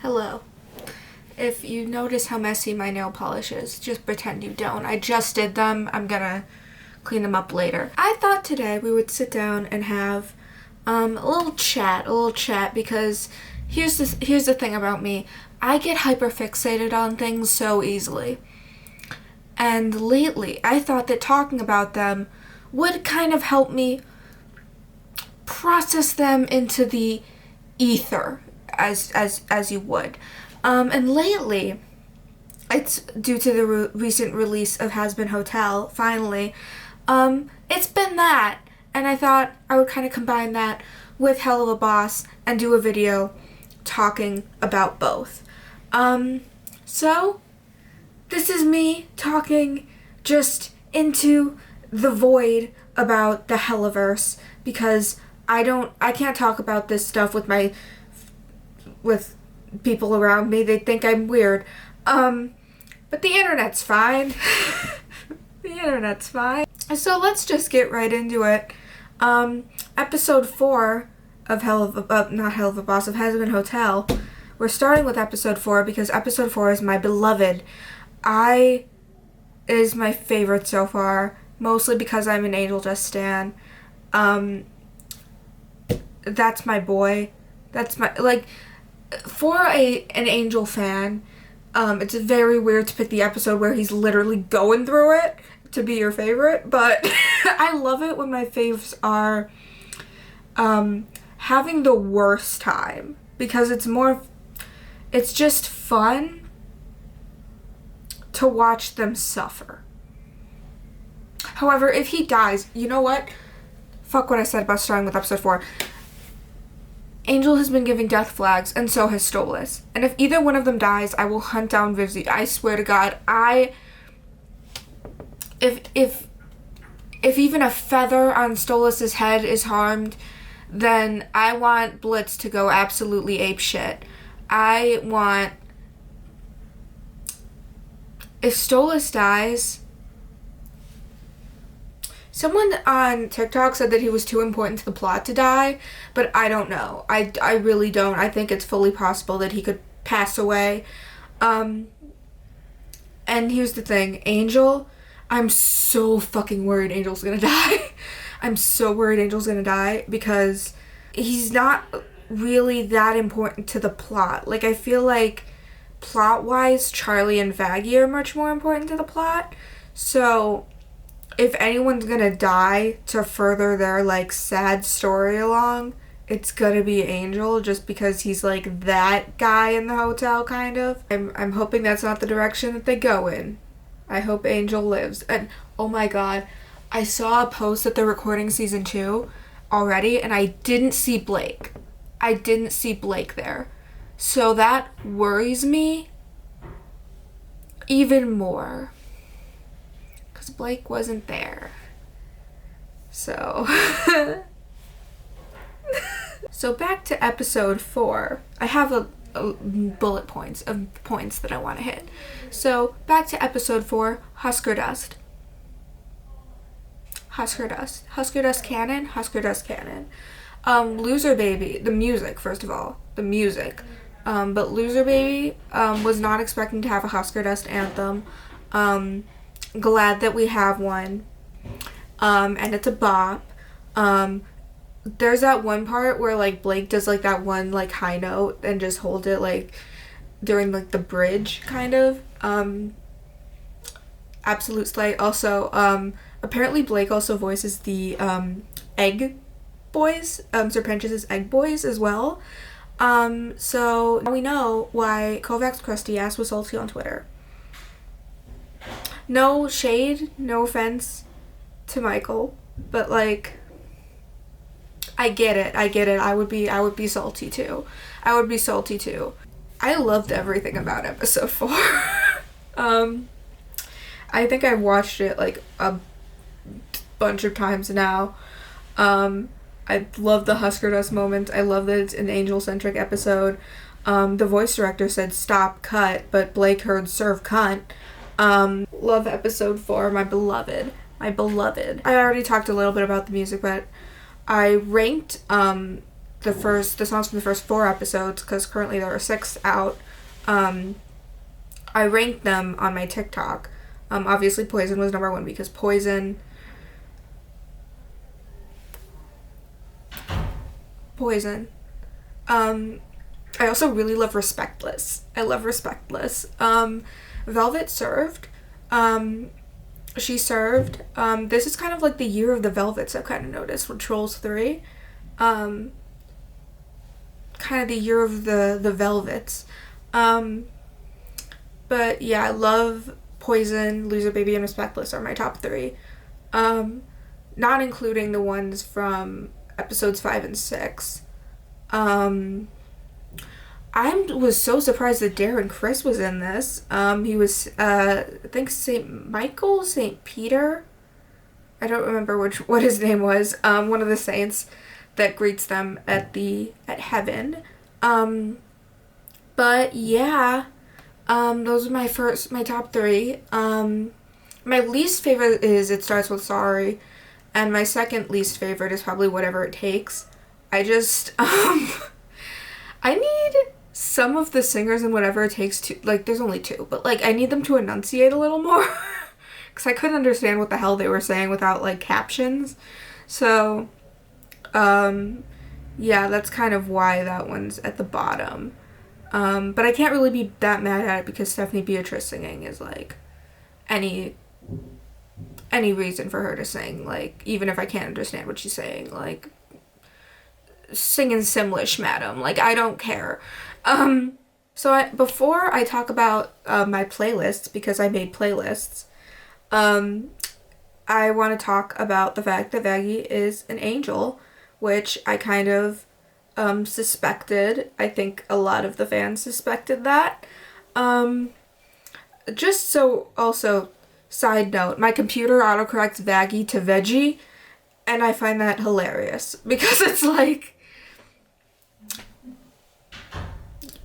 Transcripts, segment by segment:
Hello. If you notice how messy my nail polish is, just pretend you don't. I just did them. I'm gonna clean them up later. I thought today we would sit down and have a little chat because here's the thing about me. I get hyperfixated on things so easily. And lately, I thought that talking about them would kind of help me process them into the ether, as you would. And lately, it's due to the recent release of Hazbin Hotel, finally, it's been that. And I thought I would kind of combine that with Hell of a Boss and do a video talking about both. So, this is me talking just into the void about the Helliverse, because I can't talk about this stuff with people around me. They think I'm weird. But the internet's fine. The internet's fine. So let's just get right into it. Episode 4 of not Hell of a Boss, of Hazbin Hotel. We're starting with episode 4 because episode 4 is my beloved. It is my favorite so far, mostly because I'm an Angel Dust stan. That's my boy. That's my, for an Angel fan, it's very weird to pick the episode where he's literally going through it to be your favorite, but I love it when my faves are having the worst time, because it's just fun to watch them suffer. However, if he dies, you know what? Fuck what I said about starting with episode 4. Angel has been giving death flags, and so has Stolas. And if either one of them dies, I will hunt down Vivzi. I swear to God, if even a feather on Stolas' head is harmed, then I want Blitz to go absolutely apeshit. If Stolas dies, someone on TikTok said that he was too important to the plot to die, but I don't know. I really don't. I think it's fully possible that he could pass away. And here's the thing. Angel, I'm so fucking worried Angel's gonna die. I'm so worried Angel's gonna die because he's not really that important to the plot. I feel like plot-wise, Charlie and Vaggie are much more important to the plot. So if anyone's gonna die to further their sad story along, it's gonna be Angel, just because he's that guy in the hotel, kind of. I'm hoping that's not the direction that they go in. I hope Angel lives. And oh my God, I saw a post that they're recording season 2 already, and I didn't see Blake. I didn't see Blake there. So that worries me even more, because Blake wasn't there. So so back to episode 4. I have a bullet points of points that I want to hit. So back to episode 4, Husker Dust. Husker Dust canon. Loser Baby, the music, first of all, the music. But Loser Baby was not expecting to have a Husker Dust anthem. Glad that we have one. And it's a bop. There's that one part where Blake does that one high note and just hold it during the bridge, kind of. Absolute slay. Also, apparently Blake also voices the Egg Boys, Serpentious' Egg Boys as well. So now we know why Kovacs' crusty ass was salty on Twitter. No shade, no offense to Michael, but I get it. I would be salty too. I loved everything about episode 4. I think I've watched it a bunch of times now. I love the Husker Dust moment. I love that it's an Angel-centric episode. The voice director said stop, cut, but Blake heard serve cunt. Love episode 4, my beloved. I already talked a little bit about the music, but I ranked the songs from the first 4 episodes, because currently there are 6 out. I ranked them on my TikTok. Obviously Poison was number 1 because Poison. I also really love Respectless. I love Respectless. Velvet served. She served. This is kind of like the year of the Velvets, I've kind of noticed, with Trolls 3. Kind of the year of the Velvets. But yeah, I love Poison, Loser Baby, and Respectless are my top 3. Not including the ones from episodes 5 and 6. I was so surprised that Darren Criss was in this. He was, I think St. Michael, St. Peter. I don't remember what his name was. One of the saints that greets them at heaven. But yeah, those are my top 3. My least favorite is It Starts With Sorry, and my second least favorite is probably Whatever It Takes. I just, I need some of the singers in Whatever It Takes to, like, there's only 2, but, like, I need them to enunciate a little more, because I couldn't understand what the hell they were saying without, like, captions. So, yeah, that's kind of why that one's at the bottom. But I can't really be that mad at it because Stephanie Beatrice singing is, like, any reason for her to sing, like, even if I can't understand what she's saying, like, sing in Simlish, madam. Like, I don't care. So before I talk about my playlists, because I made playlists, I want to talk about the fact that Vaggie is an angel, which I kind of suspected. I think a lot of the fans suspected that. Just so, also, side note, my computer autocorrects Vaggie to Veggie, and I find that hilarious, because it's like,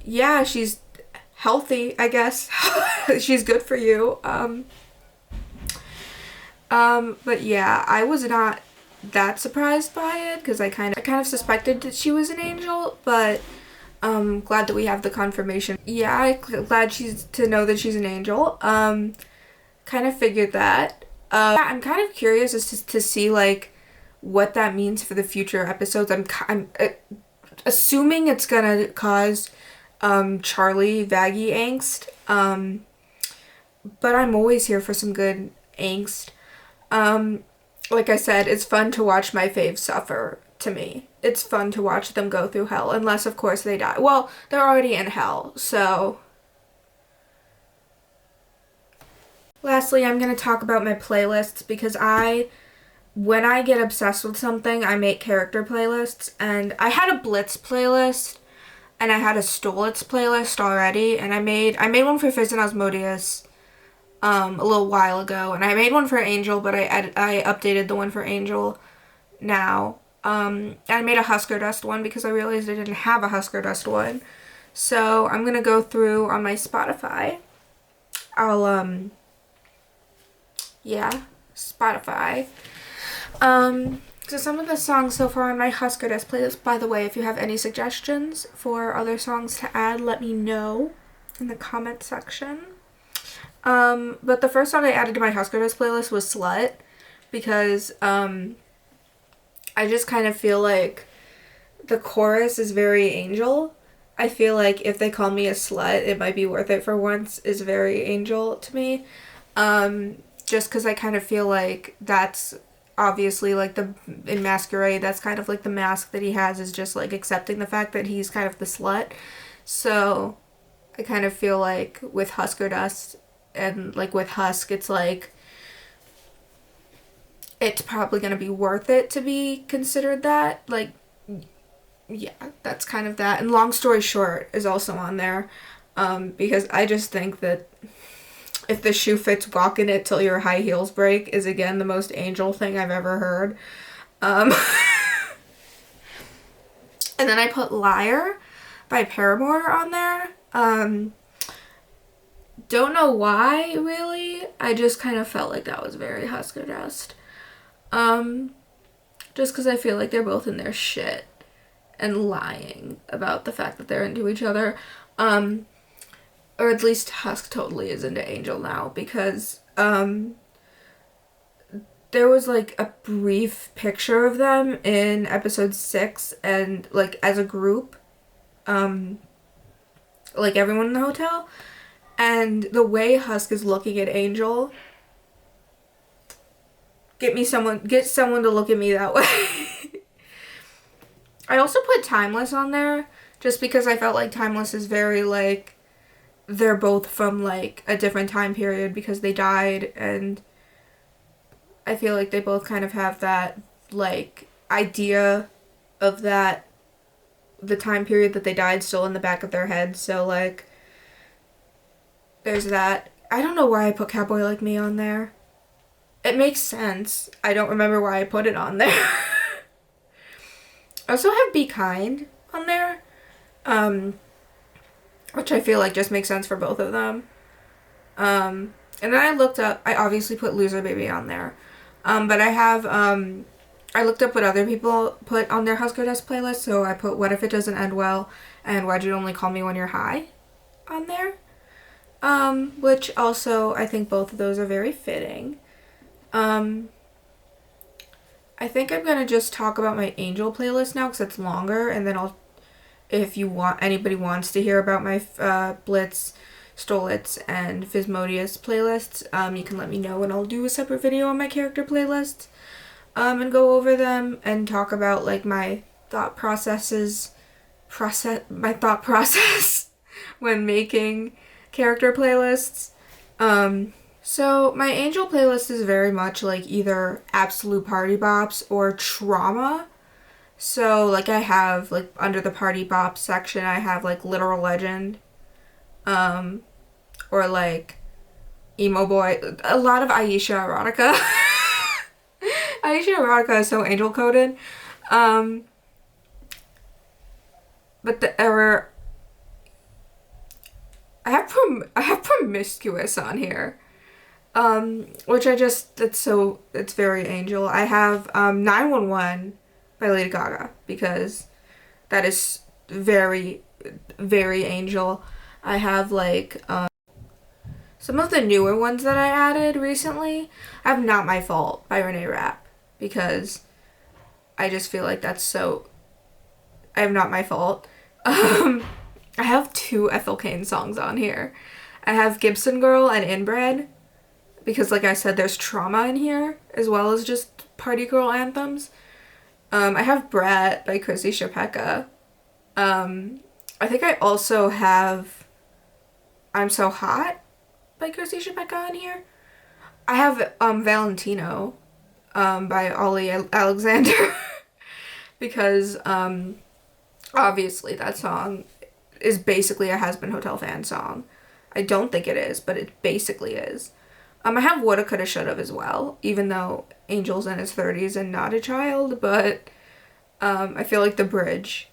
yeah, she's healthy, I guess. She's good for you. But yeah, I was not that surprised by it, because I kind of suspected that she was an angel, but glad that we have the confirmation. Yeah, I'm glad to know that she's an angel. Kind of figured that. I'm kind of curious as to see, like, what that means for the future episodes. I'm assuming it's gonna cause Charlie Vaggie angst, but I'm always here for some good angst. Like I said, it's fun to watch my faves suffer, to me. It's fun to watch them go through hell, unless of course they die. Well, they're already in hell, so. Lastly, I'm going to talk about my playlists, because when I get obsessed with something, I make character playlists, and I had a Blitz playlist, and I had a Stolitz playlist already, and I made one for Fizz and Osmodeus a little while ago, and I made one for Angel, but I updated the one for Angel now. I made a Husker Dust one because I realized I didn't have a Husker Dust one. So I'm gonna go through on my Spotify. Spotify. So some of the songs so far on my Husker Dust playlist, by the way, if you have any suggestions for other songs to add, let me know in the comment section. But the first song I added to my Husker Dust playlist was Slut, because, I just kind of feel like the chorus is very Angel. I feel like if they call me a slut, it might be worth it for once is very Angel to me. Just because I kind of feel like that's obviously, like, in Masquerade, that's kind of like the mask that he has, is just, like, accepting the fact that he's kind of the slut. So I kind of feel like with Husker Dust and, like, with Husk, it's like, it's probably going to be worth it to be considered that. Like, yeah, that's kind of that. And Long Story Short is also on there, because I just think that if the shoe fits, walk in it till your high heels break is, again, the most Angel thing I've ever heard. And then I put Liar by Paramore on there. Don't know why, really. I just kind of felt like that was very Husker Dust. Just because I feel like they're both in their shit. and lying about the fact that they're into each other. Or at least Husk totally is into Angel now, because there was like a brief picture of them in episode 6, and like as a group, like everyone in the hotel, and the way Husk is looking at Angel, get someone to look at me that way. I also put Timeless on there just because I felt like Timeless is very like, they're both from like a different time period because they died, and I feel like they both kind of have that like idea of that, the time period that they died still in the back of their head. So like there's that. I don't know why I put Cowboy Like Me on there. It makes sense. I don't remember why I put it on there. I also have Be Kind on there, which I feel like just makes sense for both of them. And then I obviously put Loser Baby on there. But I looked up what other people put on their Husker Test playlist, so I put What If It Doesn't End Well and Why'd You Only Call Me When You're High on there. Which also, I think both of those are very fitting. I think I'm gonna just talk about my Angel playlist now because it's longer, and then if anybody wants to hear about my Blitz, Stolitz, and Phasmodius playlists, you can let me know, and I'll do a separate video on my character playlists, and go over them and talk about like my thought process when making character playlists. So my Angel playlist is very much like either absolute party bops or trauma. So like I have like under the party bop section, I have like Literal Legend, or like Emo Boy, a lot of Aisha Erotica. Aisha Erotica is so angel coded. But the error, I have Promiscuous on here. Which it's very angel. I have 911 by Lady Gaga because that is very, very angel. I have like some of the newer ones that I added recently. I have Not My Fault by Renee Rapp because I just feel like that's so, I have Not My Fault. I have 2 Ethel Cain songs on here. I have Gibson Girl and Inbred because like I said, there's trauma in here as well as just party girl anthems. I have Brat by Chrissy Shapeka. I think I also have I'm So Hot by Chrissy Shapeka on here. I have Valentino by Ollie Alexander because obviously that song is basically a Hazbin Hotel fan song. I don't think it is, but it basically is. I have Woulda Coulda Shoulda as well, even though Angel's in his 30s and not a child, but I feel like the bridge,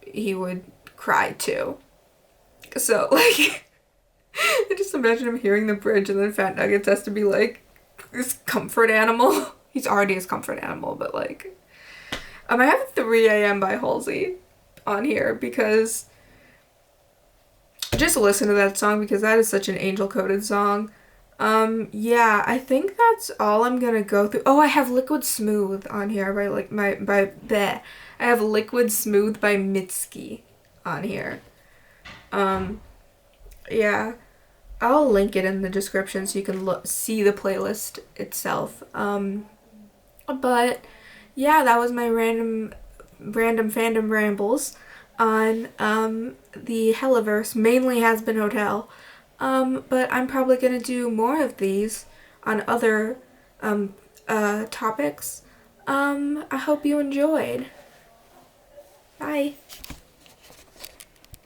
he would cry too. So, like, I just imagine him hearing the bridge and then Fat Nuggets has to be like this comfort animal. He's already his comfort animal, but like, I have 3 a.m. by Halsey on here because just listen to that song because that is such an angel-coded song. Yeah, I think that's all I'm gonna go through. Oh, I have Liquid Smooth on here I have Liquid Smooth by Mitski on here. Yeah, I'll link it in the description so you can see the playlist itself. But yeah, that was my random fandom rambles on the Helliverse, mainly Hazbin Hotel. But I'm probably gonna do more of these on other topics. I hope you enjoyed. Bye.